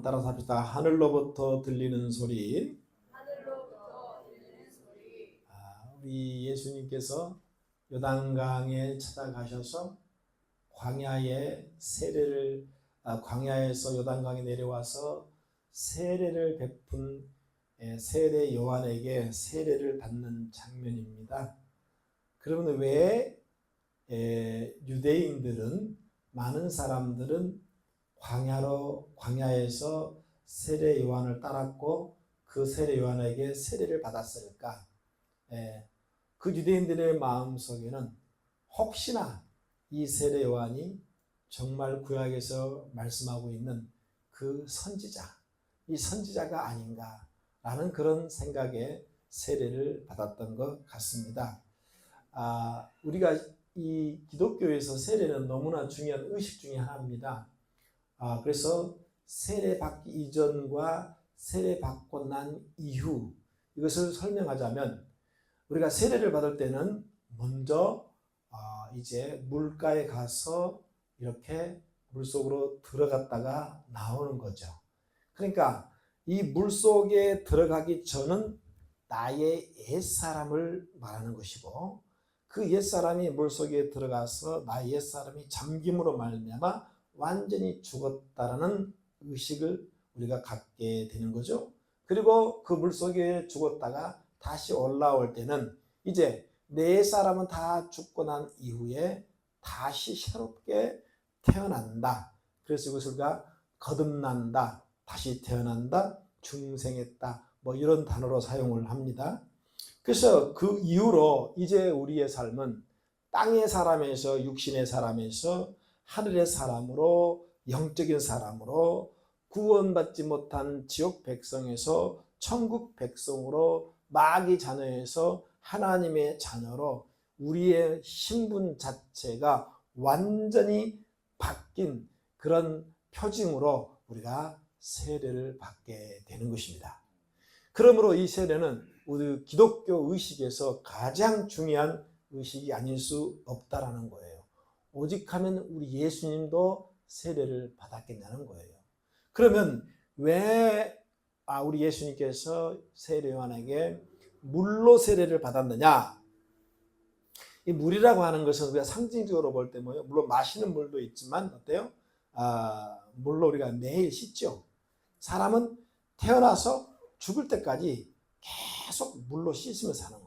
한번 따라서 합시다. 하늘로부터 들리는 소리. 우리 예수님께서 요단강에 찾아가셔서 광야에서 요단강에 내려와서 세례를 베푼 세례 요한에게 세례를 받는 장면입니다. 그러면 왜 유대인들은, 많은 사람들은 광야에서 세례 요한을 따랐고 그 세례 요한에게 세례를 받았을까? 그 유대인들의 마음속에는 혹시나 이 세례 요한이 정말 구약에서 말씀하고 있는 그 이 선지자가 아닌가라는 그런 생각에 세례를 받았던 것 같습니다. 우리가 이 기독교에서 세례는 너무나 중요한 의식 중에 하나입니다. 그래서 세례 받기 이전과 세례 받고 난 이후, 이것을 설명하자면, 우리가 세례를 받을 때는 먼저 이제 물가에 가서 이렇게 물속으로 들어갔다가 나오는 거죠. 그러니까 이 물속에 들어가기 전은 나의 옛사람을 말하는 것이고, 그 옛사람이 물속에 들어가서 나의 옛사람이 잠김으로 말미암아 완전히 죽었다라는 의식을 우리가 갖게 되는 거죠. 그리고 그 물속에 죽었다가 다시 올라올 때는 이제 내 옛사람은 다 죽고 난 이후에 다시 새롭게 태어난다. 그래서 이것을 우리가 거듭난다, 다시 태어난다, 중생했다, 이런 단어로 사용을 합니다. 그래서 그 이후로 이제 우리의 삶은 땅의 사람에서, 육신의 사람에서 하늘의 사람으로, 영적인 사람으로, 구원받지 못한 지옥 백성에서 천국 백성으로, 마귀 자녀에서 하나님의 자녀로 우리의 신분 자체가 완전히 바뀐 그런 표징으로 우리가 세례를 받게 되는 것입니다. 그러므로 이 세례는 우리 기독교 의식에서 가장 중요한 의식이 아닐 수 없다라는 거예요. 오직 하면 우리 예수님도 세례를 받았겠냐는 거예요. 그러면 왜 우리 예수님께서 세례 요한에게 물로 세례를 받았느냐? 이 물이라고 하는 것은 우리가 상징적으로 볼 때 물론 마시는 물도 있지만 어때요? 물로 우리가 매일 씻죠. 사람은 태어나서 죽을 때까지 계속 물로 씻으며 사는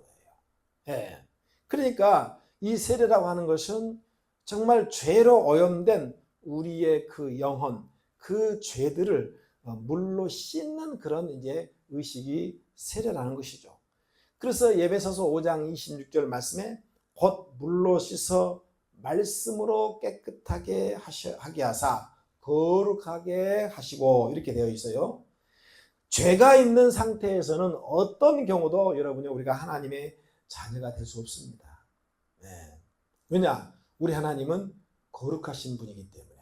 거예요. 그러니까 이 세례라고 하는 것은 정말 죄로 오염된 우리의 그 영혼, 그 죄들을 물로 씻는 그런 이제 의식이 세례라는 것이죠. 그래서 에베소서 5장 26절 말씀에 곧 물로 씻어 말씀으로 깨끗하게 하게 하사 거룩하게 하시고, 이렇게 되어 있어요. 죄가 있는 상태에서는 어떤 경우도 여러분이 우리가 하나님의 자녀가 될 수 없습니다. 왜냐? 우리 하나님은 거룩하신 분이기 때문에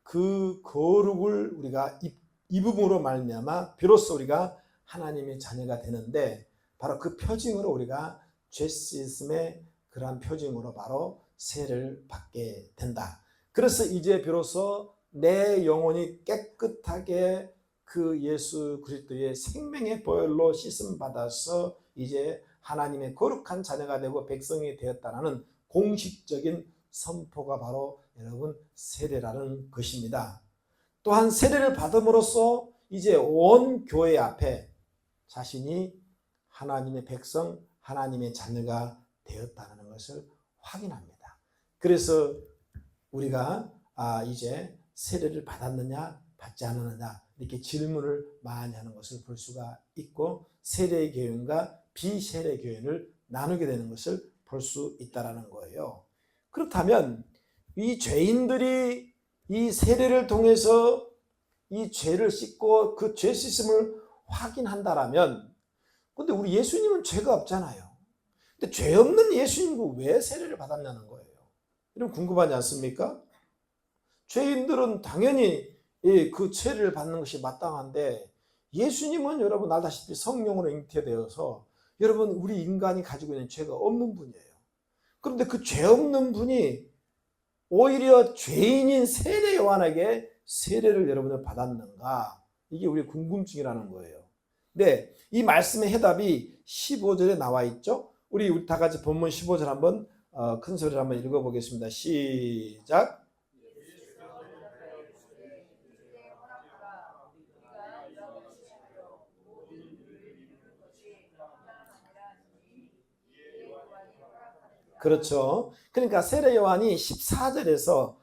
그 거룩을 우리가 입음으로 말미암아 비로소 우리가 하나님의 자녀가 되는데, 바로 그 표징으로 우리가 죄 씻음의 그러한 표징으로 바로 세례를 받게 된다. 그래서 이제 비로소 내 영혼이 깨끗하게 그 예수 그리스도의 생명의 보혈로 씻음 받아서 이제 하나님의 거룩한 자녀가 되고 백성이 되었다는 공식적인 선포가 바로 여러분 세례라는 것입니다. 또한 세례를 받음으로써 이제 온 교회 앞에 자신이 하나님의 백성, 하나님의 자녀가 되었다는 것을 확인합니다. 그래서 우리가 이제 세례를 받았느냐 받지 않았느냐 이렇게 질문을 많이 하는 것을 볼 수가 있고, 세례 교인과 비세례 교인을 나누게 되는 것을 볼 수 있다는 거예요. 그렇다면 이 죄인들이 이 세례를 통해서 이 죄를 씻고 그 죄 씻음을 확인한다라면, 근데 우리 예수님은 죄가 없잖아요. 근데 죄 없는 예수님은 왜 세례를 받았냐는 거예요. 여러분 궁금하지 않습니까? 죄인들은 당연히 그 세례를 받는 것이 마땅한데, 예수님은 여러분 알다시피 성령으로 잉태되어서 여러분 우리 인간이 가지고 있는 죄가 없는 분이에요. 그런데 그 죄 없는 분이 오히려 죄인인 세례 요한에게 세례를 여러분은 받았는가? 이게 우리 궁금증이라는 거예요. 네, 이 말씀의 해답이 15절에 나와 있죠. 우리 다 같이 본문 15절 한번 큰 소리로 한번 읽어보겠습니다. 시작. 그렇죠. 그러니까 세례 요한이 14절에서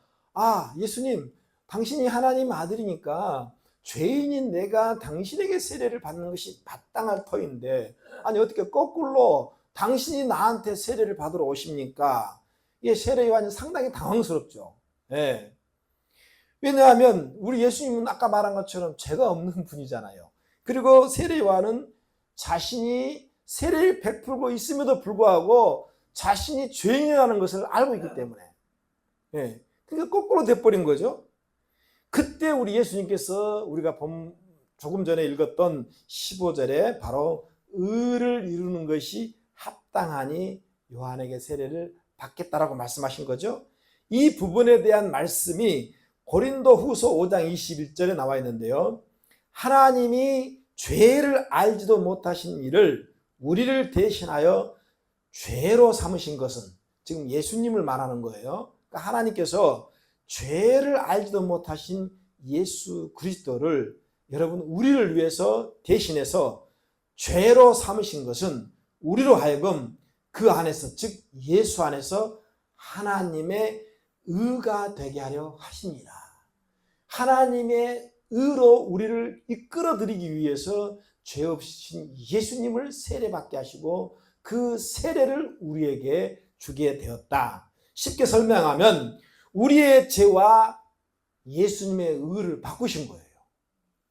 예수님, 당신이 하나님 아들이니까 죄인인 내가 당신에게 세례를 받는 것이 마땅할 터인데 아니 어떻게 거꾸로 당신이 나한테 세례를 받으러 오십니까? 이게 세례 요한이 상당히 당황스럽죠. 예. 왜냐하면 우리 예수님은 아까 말한 것처럼 죄가 없는 분이잖아요. 그리고 세례 요한은 자신이 세례를 베풀고 있음에도 불구하고 자신이 죄인이라는 것을 알고 있기 때문에, 예. 그러니까 거꾸로 돼버린 거죠. 그때 우리 예수님께서 우리가 조금 전에 읽었던 15절에 바로 의를 이루는 것이 합당하니 요한에게 세례를 받겠다라고 말씀하신 거죠. 이 부분에 대한 말씀이 고린도 후서 5장 21절에 나와 있는데요. 하나님이 죄를 알지도 못하신 이를 우리를 대신하여 죄로 삼으신 것은 지금 예수님을 말하는 거예요. 그러니까 하나님께서 죄를 알지도 못하신 예수 그리스도를 여러분 우리를 위해서 대신해서 죄로 삼으신 것은 우리로 하여금 그 안에서 즉 예수 안에서 하나님의 의가 되게 하려 하십니다. 하나님의 의로 우리를 이끌어드리기 위해서 죄 없으신 예수님을 세례받게 하시고 그 세례를 우리에게 주게 되었다. 쉽게 설명하면 우리의 죄와 예수님의 의를 바꾸신 거예요.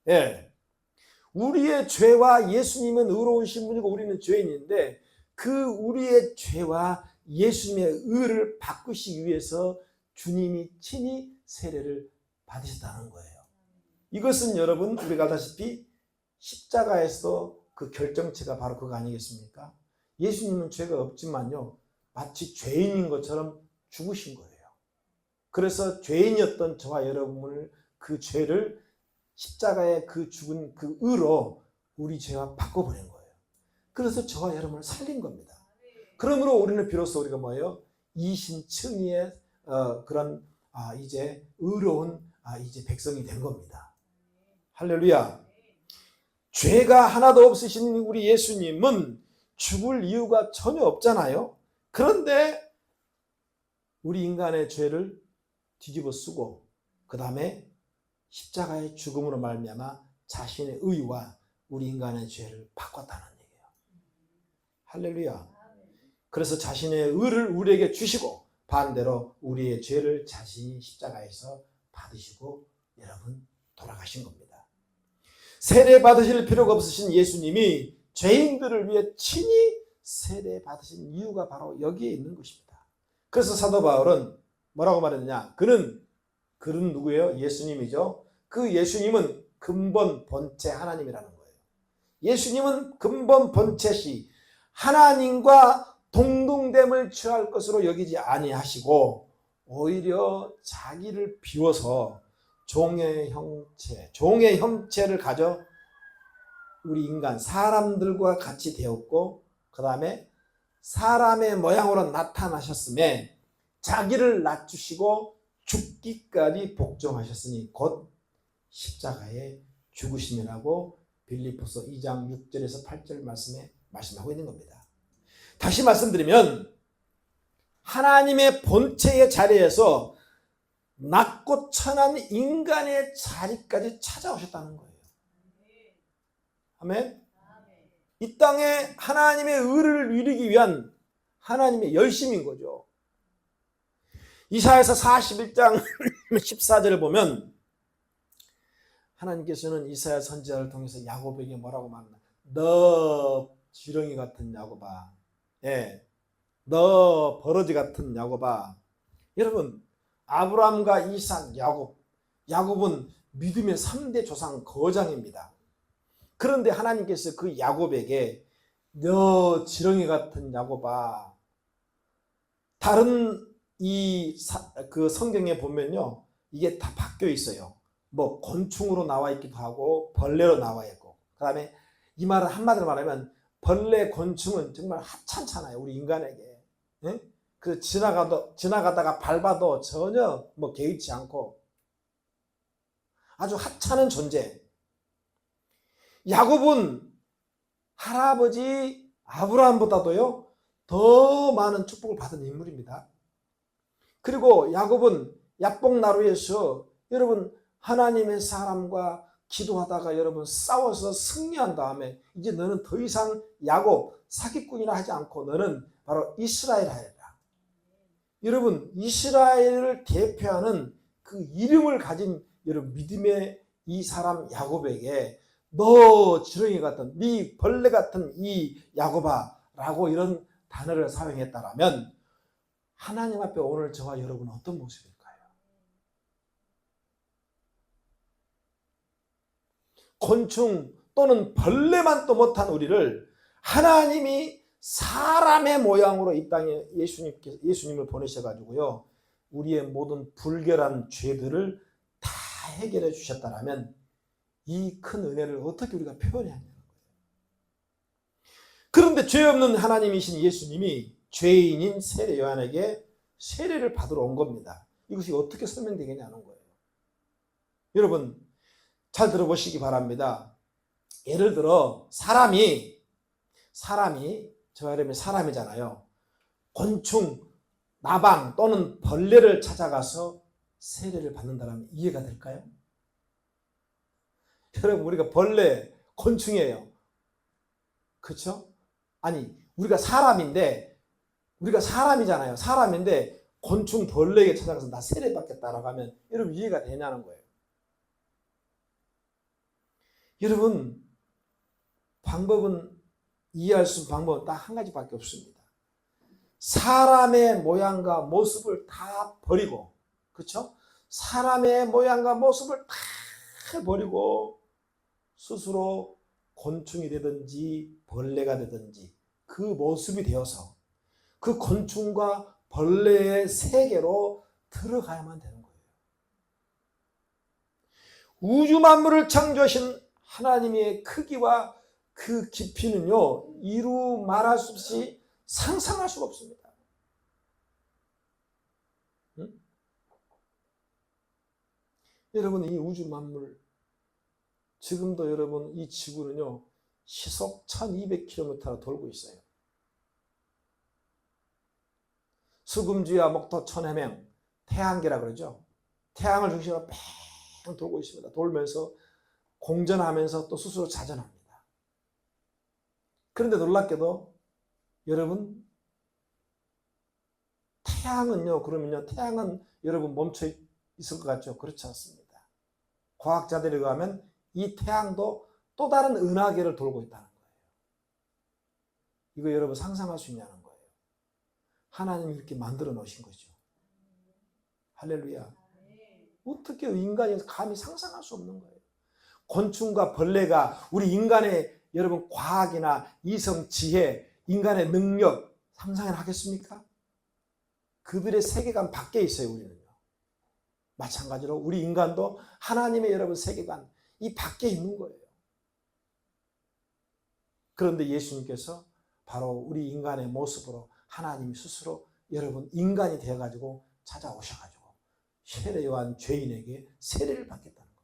예. 우리의 죄와 예수님은 의로우신 분이고 우리는 죄인인데 그 우리의 죄와 예수님의 의를 바꾸시기 위해서 주님이 친히 세례를 받으셨다는 거예요. 이것은 여러분 우리가 알다시피 십자가에서 그 결정체가 바로 그거 아니겠습니까? 예수님은 죄가 없지만요 마치 죄인인 것처럼 죽으신 거예요. 그래서 죄인이었던 저와 여러분을 그 죄를 십자가에 그 죽은 그 의로 우리 죄와 바꿔보낸 거예요. 그래서 저와 여러분을 살린 겁니다. 그러므로 우리는 비로소 우리가 뭐예요? 이신층의의 그런 이제 의로운 이제 백성이 된 겁니다. 할렐루야. 죄가 하나도 없으신 우리 예수님은 죽을 이유가 전혀 없잖아요. 그런데 우리 인간의 죄를 뒤집어 쓰고 그 다음에 십자가의 죽음으로 말미암아 자신의 의와 우리 인간의 죄를 바꿨다는 얘기예요. 할렐루야. 그래서 자신의 의를 우리에게 주시고 반대로 우리의 죄를 자신이 십자가에서 받으시고 여러분 돌아가신 겁니다. 세례 받으실 필요가 없으신 예수님이 죄인들을 위해 친히 세례 받으신 이유가 바로 여기에 있는 것입니다. 그래서 사도 바울은 뭐라고 말했느냐? 그는 누구예요? 예수님이죠. 그 예수님은 근본 본체 하나님이라는 거예요. 예수님은 근본 본체시 하나님과 동등됨을 취할 것으로 여기지 아니하시고 오히려 자기를 비워서 종의 형체를 가져 우리 인간 사람들과 같이 되었고 그 다음에 사람의 모양으로 나타나셨음에 자기를 낮추시고 죽기까지 복종하셨으니 곧 십자가에 죽으심이라고 빌립보서 2장 6절에서 8절 말씀에 말씀하고 있는 겁니다. 다시 말씀드리면 하나님의 본체의 자리에서 낮고 천한 인간의 자리까지 찾아오셨다는 거예요. 아멘. 이 땅에 하나님의 의를 이루기 위한 하나님의 열심인 거죠. 이사야서 41장 14절을 보면 하나님께서는 이사야 선지자를 통해서 야곱에게 뭐라고 말하나? 너 지렁이 같은 야곱아, 예, 너 버러지 같은 야곱아. 여러분 아브라함과 이삭, 야곱은 믿음의 3대 조상 거장입니다. 그런데 하나님께서 그 야곱에게 너 지렁이 같은 야곱아. 다른 그 성경에 보면요 이게 다 바뀌어 있어요. 뭐 곤충으로 나와 있기도 하고 벌레로 나와 있고, 그 다음에 이 말은 한마디로 말하면 벌레, 곤충은 정말 하찮잖아요, 우리 인간에게. 예? 그 지나가다가 밟아도 전혀 뭐 개의치 않고 아주 하찮은 존재. 야곱은 할아버지 아브라함보다도요 더 많은 축복을 받은 인물입니다. 그리고 야곱은 야복나루에서 여러분 하나님의 사람과 기도하다가 여러분 싸워서 승리한 다음에 이제 너는 더 이상 야곱 사기꾼이라 하지 않고 너는 바로 이스라엘 하리라. 여러분 이스라엘을 대표하는 그 이름을 가진 여러분 믿음의 이 사람 야곱에게 너 지렁이 같은 네 벌레 같은 이 야곱아 라고 이런 단어를 사용했다라면 하나님 앞에 오늘 저와 여러분은 어떤 모습일까요? 곤충 또는 벌레만 또 못한 우리를 하나님이 사람의 모양으로 이 땅에 예수님을 보내셔가지고요 우리의 모든 불결한 죄들을 다 해결해 주셨다라면 이 큰 은혜를 어떻게 우리가 표현해야 하냐는 거예요. 그런데 죄 없는 하나님이신 예수님이 죄인인 세례 요한에게 세례를 받으러 온 겁니다. 이것이 어떻게 설명되겠냐는 거예요. 여러분 잘 들어보시기 바랍니다. 예를 들어 사람이 저와 여러분이 사람이잖아요. 곤충, 나방 또는 벌레를 찾아가서 세례를 받는다면 이해가 될까요? 여러분 우리가 벌레, 곤충이에요. 그렇죠? 아니 우리가 사람이잖아요. 사람인데 곤충, 벌레에게 찾아가서 나 세례 받겠다라고 하면 여러분 이해가 되냐는 거예요. 여러분 이해할 수 있는 방법은 딱 한 가지밖에 없습니다. 사람의 모양과 모습을 다 버리고, 그렇죠? 사람의 모양과 모습을 다 버리고 스스로 곤충이 되든지 벌레가 되든지 그 모습이 되어서 그 곤충과 벌레의 세계로 들어가야만 되는 거예요. 우주 만물을 창조하신 하나님의 크기와 그 깊이는요 이루 말할 수 없이 상상할 수가 없습니다. 응? 여러분 이 우주 만물 지금도 여러분 이 지구는요 시속 1200km로 돌고 있어요. 수금주야 목토 천해명 태양계라 그러죠. 태양을 중심으로 뺑 돌고 있습니다. 돌면서 공전하면서 또 스스로 자전합니다. 그런데 놀랍게도 여러분 태양은 여러분 멈춰 있을 것 같죠? 그렇지 않습니다. 과학자들에 의하면 이 태양도 또 다른 은하계를 돌고 있다는 거예요. 이거 여러분 상상할 수 있냐는 거예요. 하나님이 이렇게 만들어 놓으신 거죠. 할렐루야. 어떻게 인간이 감히 상상할 수 없는 거예요. 곤충과 벌레가 우리 인간의 여러분 과학이나 이성 지혜, 인간의 능력 상상을 하겠습니까? 그들의 세계관 밖에 있어요. 우리는요. 마찬가지로 우리 인간도 하나님의 여러분 세계관 이 밖에 있는 거예요. 그런데 예수님께서 바로 우리 인간의 모습으로 하나님이 스스로 여러분 인간이 되어가지고 찾아오셔가지고 세례 요한 죄인에게 세례를 받겠다는 겁니다.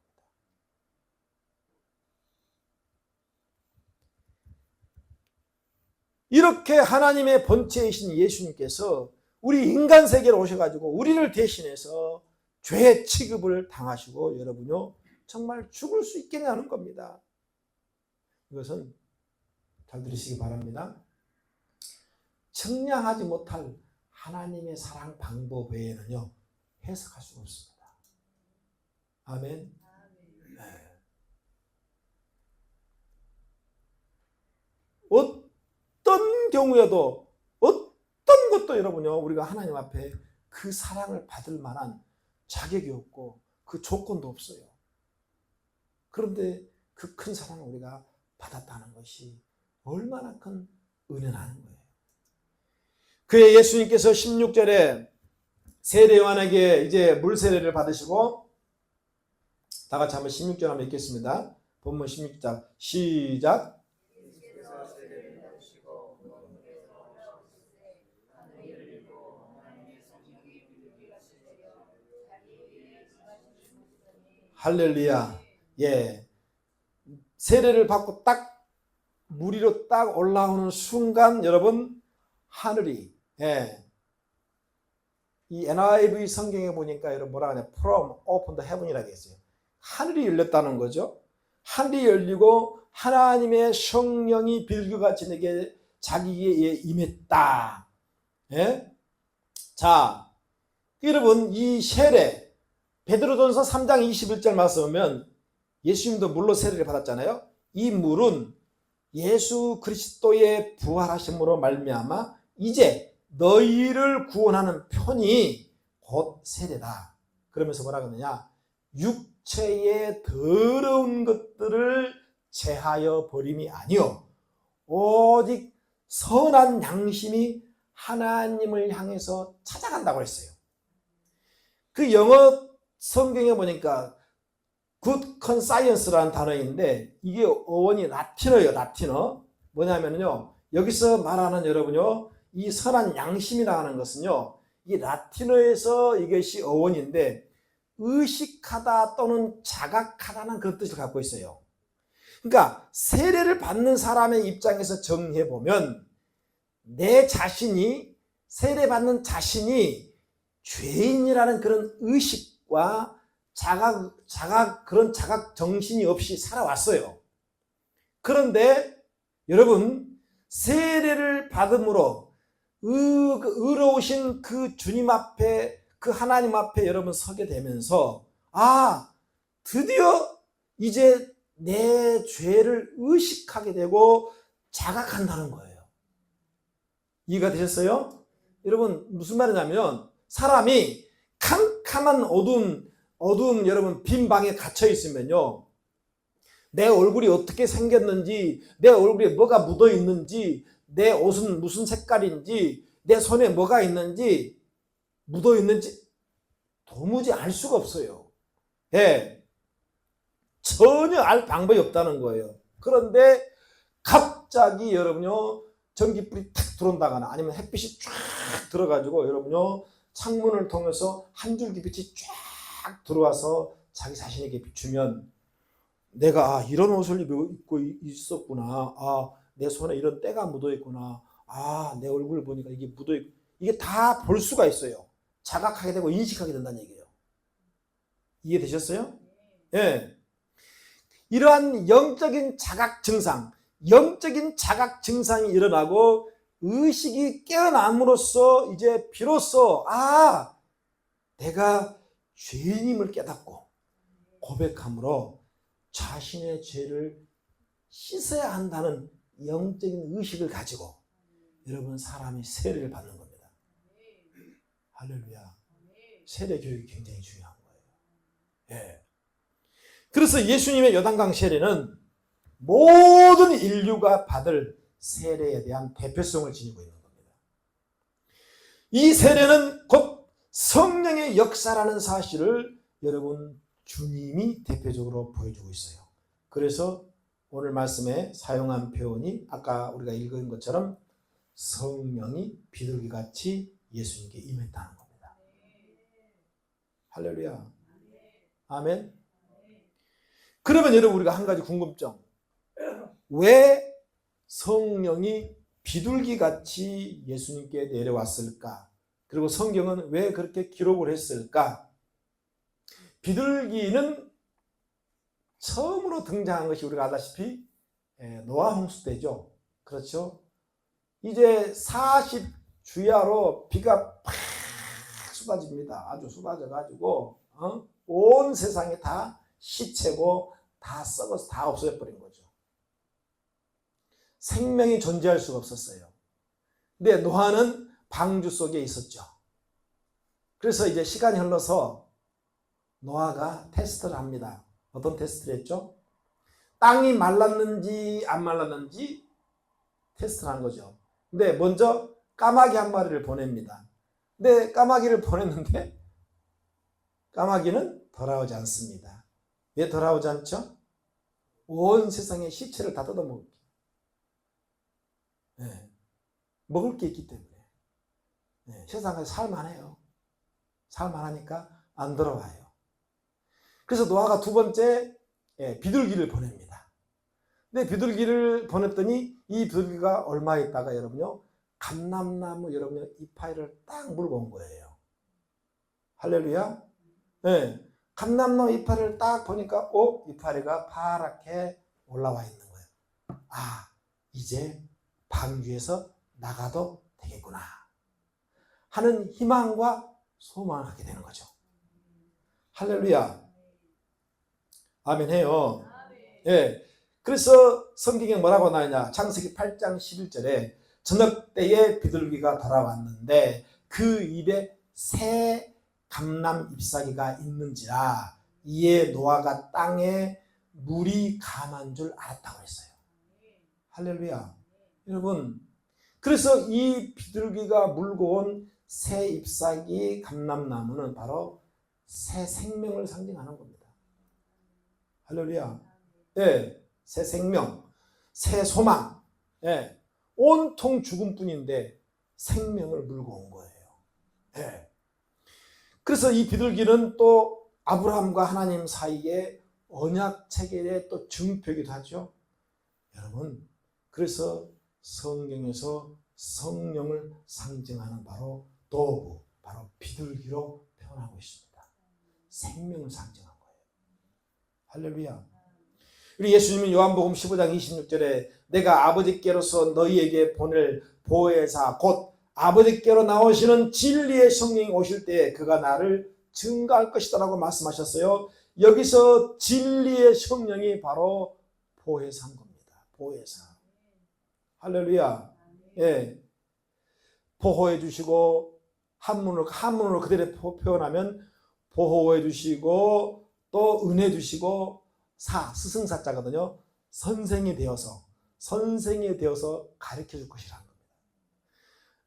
이렇게 하나님의 본체이신 예수님께서 우리 인간 세계로 오셔가지고 우리를 대신해서 죄 취급을 당하시고 여러분요 정말 죽을 수 있겠냐는 겁니다. 이것은 잘 들으시기 바랍니다. 측량하지 못할 하나님의 사랑 방법 외에는요 해석할 수가 없습니다. 아멘. 네. 어떤 경우에도 어떤 것도 여러분요 우리가 하나님 앞에 그 사랑을 받을 만한 자격이 없고 그 조건도 없어요. 그런데 그 큰 사랑을 우리가 받았다는 것이 얼마나 큰 은혜라는 거예요. 그의 예수님께서 16절에 세례 요한에게 이제 물 세례를 받으시고 다 같이 한번 16절 한번 읽겠습니다. 본문 16절 시작. 할렐루야. 예. 세례를 받고 딱 물 위로 딱 올라오는 순간 여러분 하늘이 이 NIV 성경에 보니까 여러분 뭐라 하냐? From open the heaven이라고 했어요. 하늘이 열렸다는 거죠. 하늘이 열리고 하나님의 성령이 비둘기같이 내게 자기에게 임했다. 예? 자, 여러분 이 세례 베드로전서 3장 21절 말씀 보면 예수님도 물로 세례를 받았잖아요. 이 물은 예수 그리스도의 부활하심으로 말미암아 이제 너희를 구원하는 편이 곧 세례다. 그러면서 뭐라 그러느냐? 육체의 더러운 것들을 제하여 버림이 아니요 오직 선한 양심이 하나님을 향해서 찾아간다고 했어요. 그 영어 성경에 보니까 good conscience라는 단어인데 이게 어원이 라틴어예요. 라틴어. 뭐냐면요. 여기서 말하는 여러분요. 이 선한 양심이라는 것은요. 이 라틴어에서 이것이 어원인데 의식하다 또는 자각하다는 그런 뜻을 갖고 있어요. 그러니까 세례를 받는 사람의 입장에서 정리해 보면 내 자신이 세례받는 자신이 죄인이라는 그런 의식과 그런 자각 정신이 없이 살아왔어요. 그런데 여러분 세례를 받음으로 의로우신 그 주님 앞에 그 하나님 앞에 여러분 서게 되면서 드디어 이제 내 죄를 의식하게 되고 자각한다는 거예요. 이해가 되셨어요? 여러분 무슨 말이냐면 사람이 캄캄한 어두운 여러분 빈 방에 갇혀 있으면요. 내 얼굴이 어떻게 생겼는지, 내 얼굴에 뭐가 묻어 있는지, 내 옷은 무슨 색깔인지, 내 손에 뭐가 있는지, 묻어 있는지 도무지 알 수가 없어요. 예. 전혀 알 방법이 없다는 거예요. 그런데 갑자기 여러분요, 전기불이 탁 들어온다거나 아니면 햇빛이 쫙 들어가지고 여러분요, 창문을 통해서 한 줄기 빛이 쫙 들어와서 자기 자신에게 비추면 내가 이런 옷을 입고 있었구나. 내 손에 이런 때가 묻어 있구나. 내 얼굴을 보니까 이게 묻어 있고 이게 다 볼 수가 있어요. 자각하게 되고 인식하게 된다는 얘기예요. 이해되셨어요? 예. 이러한 영적인 자각 증상이 일어나고 의식이 깨어남으로써 이제 비로소 내가 죄인임을 깨닫고 고백함으로 자신의 죄를 씻어야 한다는 영적인 의식을 가지고 여러분 사람이 세례를 받는 겁니다. 할렐루야. 세례 교육이 굉장히 중요한 거예요. 예. 그래서 예수님의 요단강 세례는 모든 인류가 받을 세례에 대한 대표성을 지니고 있는 겁니다. 이 세례는 곧 성령의 역사라는 사실을 여러분 주님이 대표적으로 보여주고 있어요. 그래서 오늘 말씀에 사용한 표현이 아까 우리가 읽은 것처럼 성령이 비둘기같이 예수님께 임했다는 겁니다. 할렐루야. 아멘. 그러면 여러분 우리가 한 가지 궁금증. 왜 성령이 비둘기같이 예수님께 내려왔을까? 그리고 성경은 왜 그렇게 기록을 했을까? 비둘기는 처음으로 등장한 것이 우리가 알다시피 노아 홍수 때죠. 그렇죠? 이제 40주야로 비가 팍 쏟아집니다. 아주 쏟아져가지고 온 세상이 다 시체고 다 썩어서 다 없어져 버린 거죠. 생명이 존재할 수가 없었어요. 근데 노아는 방주 속에 있었죠. 그래서 이제 시간이 흘러서 노아가 테스트를 합니다. 어떤 테스트를 했죠? 땅이 말랐는지 안 말랐는지 테스트를 한 거죠. 근데 먼저 까마귀 한 마리를 보냅니다. 근데 까마귀를 보냈는데 까마귀는 돌아오지 않습니다. 왜 돌아오지 않죠? 온 세상의 시체를 다 뜯어먹을게. 네. 먹을 게 있기 때문에. 네. 세상에 살만해요. 살만하니까 안 돌아와요. 그래서 노아가 두 번째 비둘기를 보냅니다. 근데 비둘기를 보냈더니 이 비둘기가 얼마 있다가 여러분요, 감람나무 여러분요 이파리를 딱 물고 온 거예요. 할렐루야. 네. 감람나무 이파리를 딱 보니까 이파리가 파랗게 올라와 있는 거예요. 아, 이제 방주에서 나가도 되겠구나 하는 희망과 소망을 갖게 되는 거죠. 할렐루야. 아멘 해요. 예. 그래서 성경에 뭐라고 나오냐? 창세기 8장 11절에 저녁 때에 비둘기가 돌아왔는데 그 입에 새 감람 잎사귀가 있는지라 이에 노아가 땅에 물이 감한 줄 알았다고 했어요. 할렐루야. 여러분, 그래서 이 비둘기가 물고 온 새 잎사귀 감람나무는 바로 새 생명을 상징하는 겁니다. 할렐루야. 예, 새 생명, 새 소망. 예, 온통 죽음뿐인데 생명을 물고 온 거예요. 예. 그래서 이 비둘기는 또 아브라함과 하나님 사이에 언약 체계의 또 증표이기도 하죠. 여러분, 그래서 성경에서 성령을 상징하는 바로 도구, 바로 비둘기로 표현하고 있습니다. 생명을 상징한 거예요. 할렐루야. 우리 예수님은 요한복음 15장 26절에 내가 아버지께로서 너희에게 보낼 보혜사 곧 아버지께로 나오시는 진리의 성령이 오실 때에 그가 나를 증거할 것이다 라고 말씀하셨어요. 여기서 진리의 성령이 바로 보혜사인 겁니다. 보혜사. 할렐루야. 예. 보호해 주시고 한문으로 그대로 표현하면 보호해 주시고 또 은혜 주시고 스승사자거든요. 선생이 되어서 가르쳐 줄 것이라는 겁니다.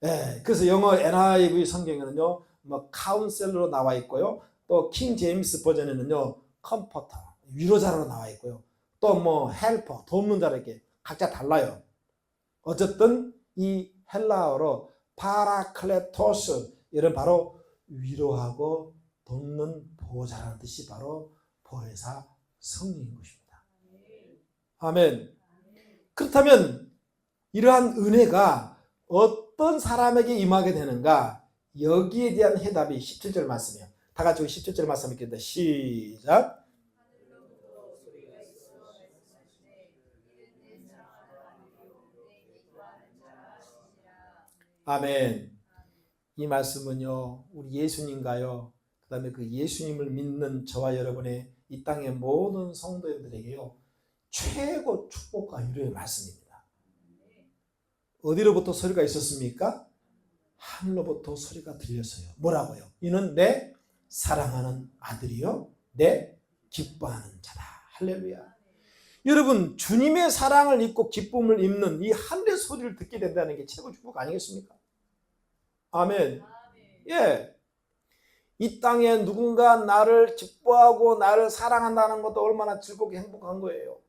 예, 그래서 영어 NIV 성경에는요, 뭐 카운셀러로 나와 있고요, 또 킹 제임스 버전에는요, 컴포터, 위로자로 나와 있고요, 또 뭐 헬퍼, 돕는 자로 이렇게 각자 달라요. 어쨌든 이 헬라어로 파라클레토스, 이런 바로 위로하고 돕는 보호자라는 뜻이 바로 보혜사 성령인 것입니다. 아멘. 그렇다면 이러한 은혜가 어떤 사람에게 임하게 되는가? 여기에 대한 해답이 17절 말씀이에요. 다 같이 17절 말씀 읽겠습니다. 시작. 아멘. 이 말씀은요, 우리 예수님과요, 그 다음에 그 예수님을 믿는 저와 여러분의 이 땅의 모든 성도들에게요, 최고 축복과 위로의 말씀입니다. 어디로부터 소리가 있었습니까? 하늘로부터 소리가 들렸어요. 뭐라고요? 이는 내 사랑하는 아들이요, 내 기뻐하는 자다. 할렐루야. 여러분, 주님의 사랑을 입고 기쁨을 입는 이 하늘의 소리를 듣게 된다는 게 최고 축복 아니겠습니까? 아멘. 예. 이 땅에 누군가 나를 기뻐하고 나를 사랑한다는 것도 얼마나 즐겁고 행복한 거예요.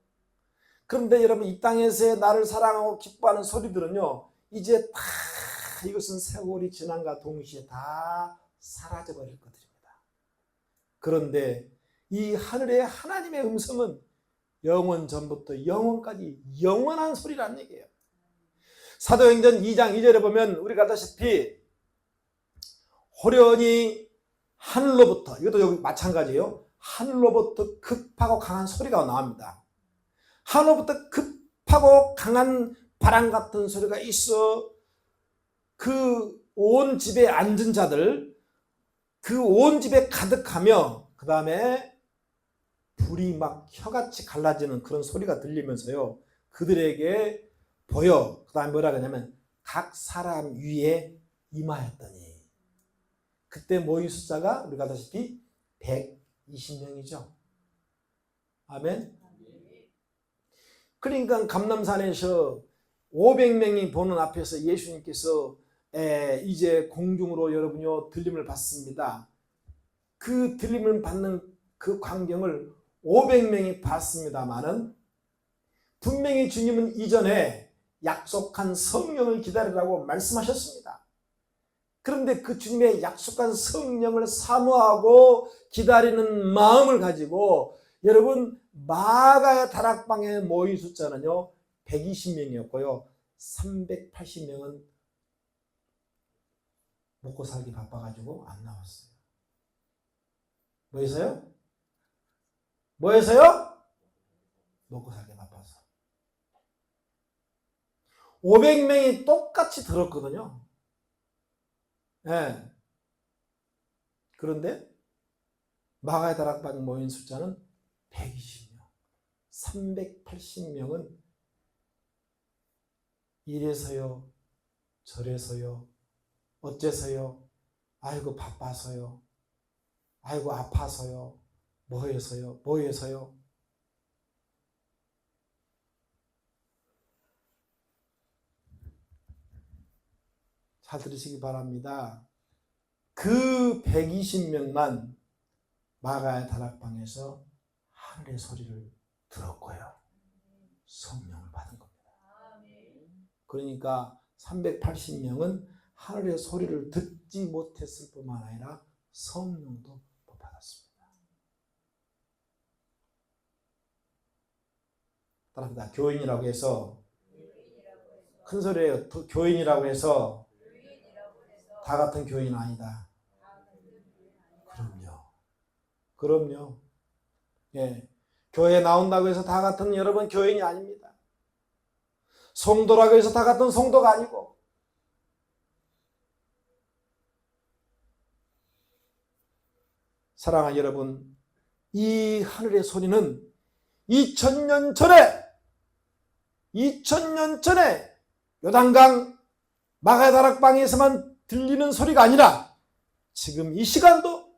그런데 여러분, 이 땅에서의 나를 사랑하고 기뻐하는 소리들은요, 이제 다 이것은 세월이 지난과 동시에 다 사라져버릴 것들입니다. 그런데 이 하늘의 하나님의 음성은 영원 전부터 영원까지 영원한 소리라는 얘기예요. 사도행전 2장 2절에 보면 우리가 알다시피 호련히 하늘로부터, 이것도 여기 마찬가지예요. 하늘로부터 급하고 강한 소리가 나옵니다. 하늘로부터 급하고 강한 바람 같은 소리가 있어 그 온 집에 앉은 자들, 그 온 집에 가득하며 그 다음에 불이 막 혀같이 갈라지는 그런 소리가 들리면서요, 그들에게 보여. 그 다음에 뭐라 그러냐면 각 사람 위에 임하였더니, 그때 모인 숫자가 우리가 알다시피 120명이죠. 아멘. 그러니까 감람산에서 500명이 보는 앞에서 예수님께서 이제 공중으로 여러분요 들림을 받습니다. 그 들림을 받는 그 광경을 500명이 받습니다마는 분명히 주님은 이전에 약속한 성령을 기다리라고 말씀하셨습니다. 그런데 그 주님의 약속한 성령을 사모하고 기다리는 마음을 가지고 여러분 마가의 다락방에 모인 숫자는요 120명이었고요 380명은 먹고 살기 바빠가지고 안 나왔어요. 뭐해서요? 뭐해서요? 먹고 살기 바빠서. 500명이 똑같이 들었거든요. 네. 그런데 마가의 다락방에 모인 숫자는 120명. 380명은 이래서요, 저래서요, 어째서요, 아이고 바빠서요, 아이고 아파서요, 뭐해서요. 잘 들으시기 바랍니다. 그 120명만 마가의 다락방에서 하늘의 소리를 들었고요. 성령을 받은 겁니다. 그러니까 380명은 하늘의 소리를 듣지 못했을 뿐만 아니라 성령도 못 받았습니다. 따라합니다. 교인이라고 해서 큰 소리에 교인이라고 해서 다 같은 교인 아니다. 그럼요. 예. 교회에 나온다고 해서 다 같은 여러분 교인이 아닙니다. 성도라고 해서 다 같은 성도가 아니고 사랑하는 여러분, 이 하늘의 소리는 2000년 전에 요단강 마가의 다락방에서만 들리는 소리가 아니라 지금 이 시간도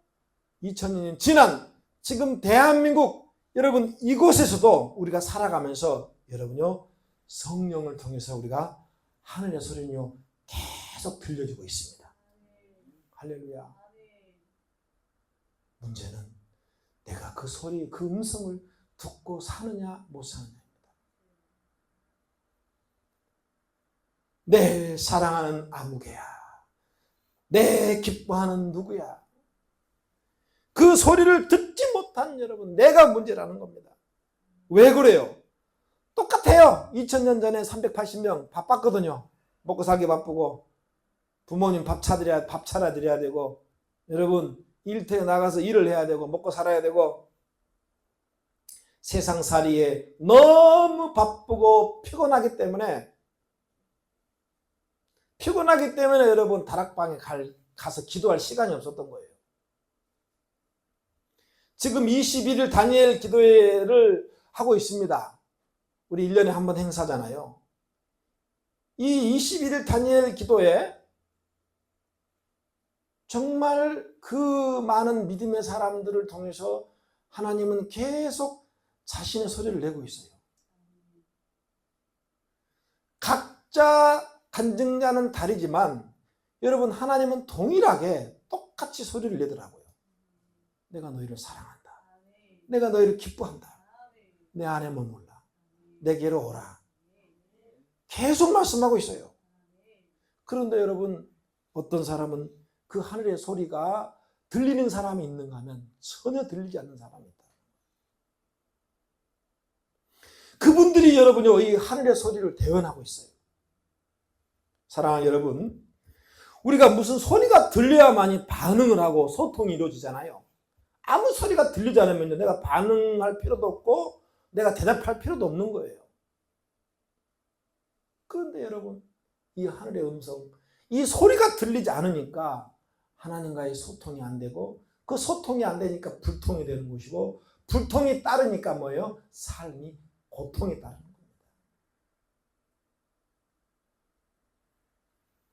2000년이 지난 지금 대한민국 여러분 이곳에서도 우리가 살아가면서 여러분요 성령을 통해서 우리가 하늘의 소리는요 계속 들려주고 있습니다. 할렐루야. 문제는 내가 그 소리, 그 음성을 듣고 사느냐 못 사느냐입니다. 내 사랑하는 아무개야, 내 기뻐하는 누구야, 그 소리를 듣지 못한 여러분, 내가 문제라는 겁니다. 왜 그래요? 똑같아요. 2000년 전에 380명 바빴거든요. 먹고 살기 바쁘고 부모님 밥 차려드려야 되고 여러분 일터에 나가서 일을 해야 되고 먹고 살아야 되고 세상살이에 너무 바쁘고 피곤하기 때문에 여러분 다락방에 가서 기도할 시간이 없었던 거예요. 지금 21일 다니엘 기도회를 하고 있습니다. 우리 1년에 한 번 행사잖아요. 이 21일 다니엘 기도회 정말 그 많은 믿음의 사람들을 통해서 하나님은 계속 자신의 소리를 내고 있어요. 각자 간증자는 다르지만 여러분 하나님은 동일하게 똑같이 소리를 내더라고요. 내가 너희를 사랑한다. 내가 너희를 기뻐한다. 내 안에 머물라. 내게로 오라. 계속 말씀하고 있어요. 그런데 여러분 어떤 사람은 그 하늘의 소리가 들리는 사람이 있는가 하면 전혀 들리지 않는 사람이 있다. 그분들이 여러분요 이 하늘의 소리를 대언하고 있어요. 사랑하는 여러분, 우리가 무슨 소리가 들려야만이 반응을 하고 소통이 이루어지잖아요. 아무 소리가 들리지 않으면 내가 반응할 필요도 없고 내가 대답할 필요도 없는 거예요. 그런데 여러분 이 하늘의 음성, 이 소리가 들리지 않으니까 하나님과의 소통이 안 되고 그 소통이 안 되니까 불통이 되는 것이고 불통이 따르니까 뭐예요? 삶이 고통이 따르는 겁니다.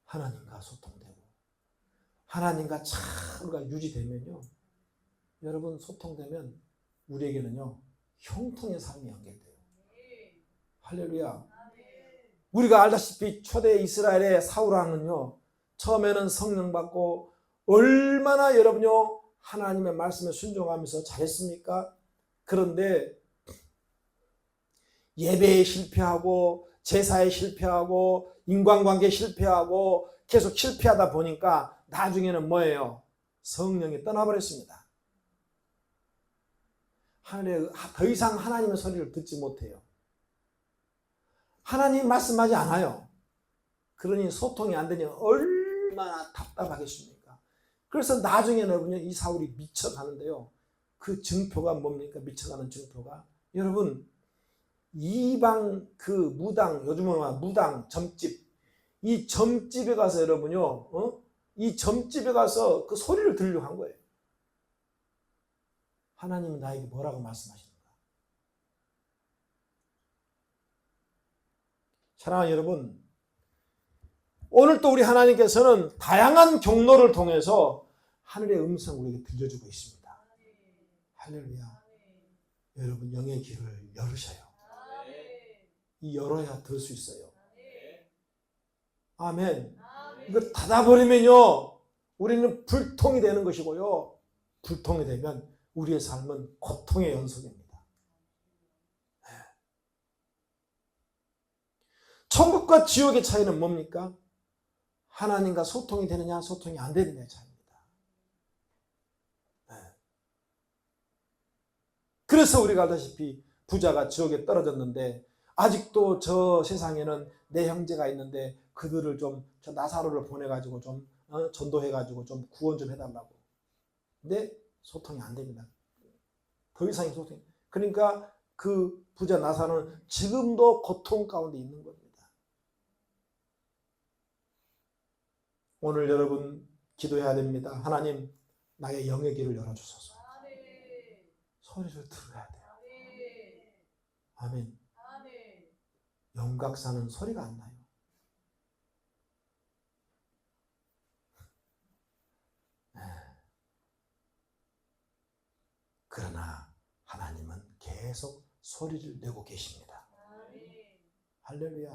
하나님과 소통되고 하나님과 참 우리가 유지되면요 여러분 소통되면 우리에게는요 형통의 삶이 연결돼요. 할렐루야. 우리가 알다시피 초대 이스라엘의 사울왕은요 처음에는 성령 받고 얼마나 여러분요 하나님의 말씀에 순종하면서 잘했습니까? 그런데 예배에 실패하고 제사에 실패하고 인간관계에 실패하고 계속 실패하다 보니까 나중에는 뭐예요? 성령이 떠나버렸습니다. 더 이상 하나님의 소리를 듣지 못해요. 하나님 말씀하지 않아요. 그러니 소통이 안 되니 얼마나 답답하겠습니까? 그래서 나중에는 이 사울이 미쳐가는데요. 그 증표가 뭡니까? 미쳐가는 증표가 여러분 이방 그 무당, 요즘은 무당 점집, 이 점집에 가서 여러분요, 이 점집에 가서 그 소리를 들으려고 한 거예요. 하나님은 나에게 뭐라고 말씀하시는가? 사랑하는 여러분, 오늘 또 우리 하나님께서는 다양한 경로를 통해서 하늘의 음성을 우리에게 들려주고 있습니다. 할렐루야. 여러분 영의 길을 열으셔요. 이 열어야 들 수 있어요. 아멘. 이거 닫아버리면요 우리는 불통이 되는 것이고요, 불통이 되면 우리의 삶은 고통의 연속입니다. 천국과 지옥의 차이는 뭡니까? 하나님과 소통이 되느냐 소통이 안 되느냐의 차이입니다. 그래서 우리가 알다시피 부자가 지옥에 떨어졌는데 아직도 저 세상에는 내 형제가 있는데 그들을 좀 저 나사로를 보내가지고 좀 전도해가지고 좀 구원 좀 해달라고. 근데 소통이 안 됩니다. 더 이상의 소통이. 그러니까 그 부자 나사로는 지금도 고통 가운데 있는 겁니다. 오늘 여러분 기도해야 됩니다. 하나님 나의 영의 길을 열어주소서. 소리를 들어야 돼요. 아멘. 영각사는 소리가 안 나요. 그러나 하나님은 계속 소리를 내고 계십니다. 할렐루야.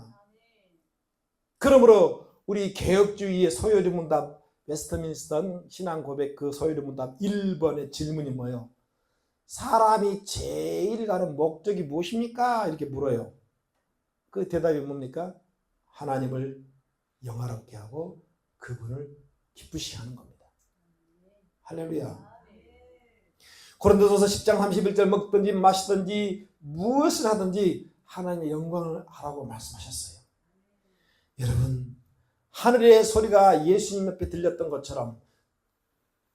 그러므로 우리 개혁주의의 소요리 문답, 웨스트민스터 신앙 고백 그 소요리 문답 1번의 질문이 뭐예요? 사람이 제일 가는 목적이 무엇입니까? 이렇게 물어요. 그 대답이 뭡니까? 하나님을 영화롭게 하고 그분을 기쁘시게 하는 겁니다. 할렐루야. 고린도전서 10장 31절 먹든지 마시든지 무엇을 하든지 하나님의 영광을 하라고 말씀하셨어요. 여러분 하늘의 소리가 예수님 옆에 들렸던 것처럼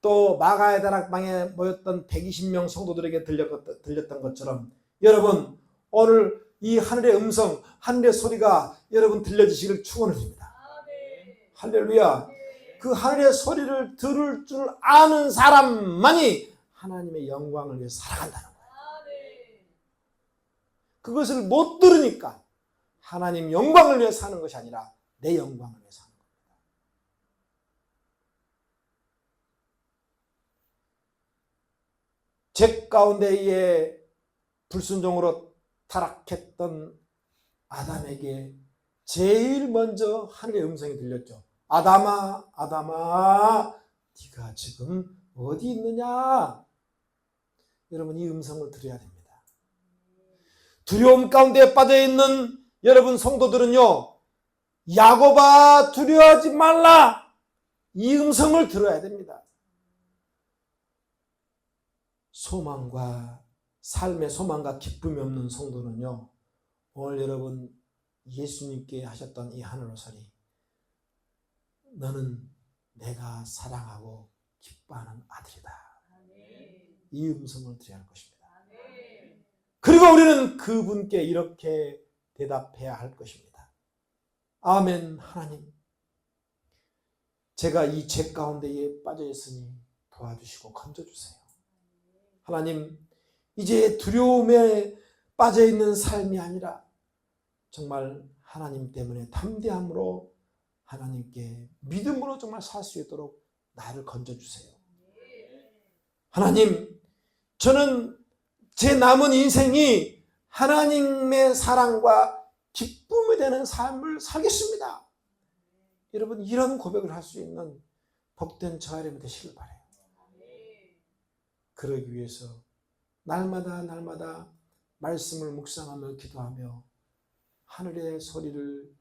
또 마가의 다락방에 모였던 120명 성도들에게 들렸던 것처럼 여러분 오늘 이 하늘의 음성, 하늘의 소리가 여러분 들려지시길 축원드립니다. 할렐루야. 그 하늘의 소리를 들을 줄 아는 사람만이 하나님의 영광을 위해 살아간다는 거예요. 그것을 못 들으니까 하나님 영광을 위해 사는 것이 아니라 내 영광을 위해 사는 겁니다. 죄 가운데에 불순종으로 타락했던 아담에게 제일 먼저 하늘의 음성이 들렸죠. 아담아, 아담아, 네가 지금 어디 있느냐? 여러분 이 음성을 들어야 됩니다. 두려움 가운데 빠져있는 여러분 성도들은요, 야곱아 두려워하지 말라, 이 음성을 들어야 됩니다. 소망과 삶의 소망과 기쁨이 없는 성도는요, 오늘 여러분 예수님께 하셨던 이 하늘의 소리, 너는 내가 사랑하고 기뻐하는 아들이다, 이 음성을 드려야 할 것입니다. 그리고 우리는 그분께 이렇게 대답해야 할 것입니다. 아멘. 하나님, 제가 이 죄 가운데에 빠져 있으니 도와주시고 건져주세요. 하나님, 이제 두려움에 빠져 있는 삶이 아니라 정말 하나님 때문에 담대함으로 하나님께 믿음으로 정말 살 수 있도록 나를 건져주세요. 하나님, 저는 제 남은 인생이 하나님의 사랑과 기쁨이 되는 삶을 살겠습니다. 여러분 이런 고백을 할 수 있는 복된 저아름이 되시길 바라요. 그러기 위해서 날마다 말씀을 묵상하며 기도하며 하늘의 소리를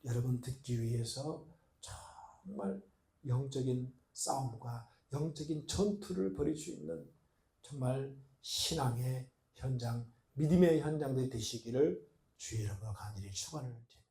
여러분 듣기 위해서 정말 영적인 싸움과 영적인 전투를 벌일 수 있는 정말 신앙의 현장, 믿음의 현장들이 되시기를 주의 이름으로 간절히 축원을 드립니다.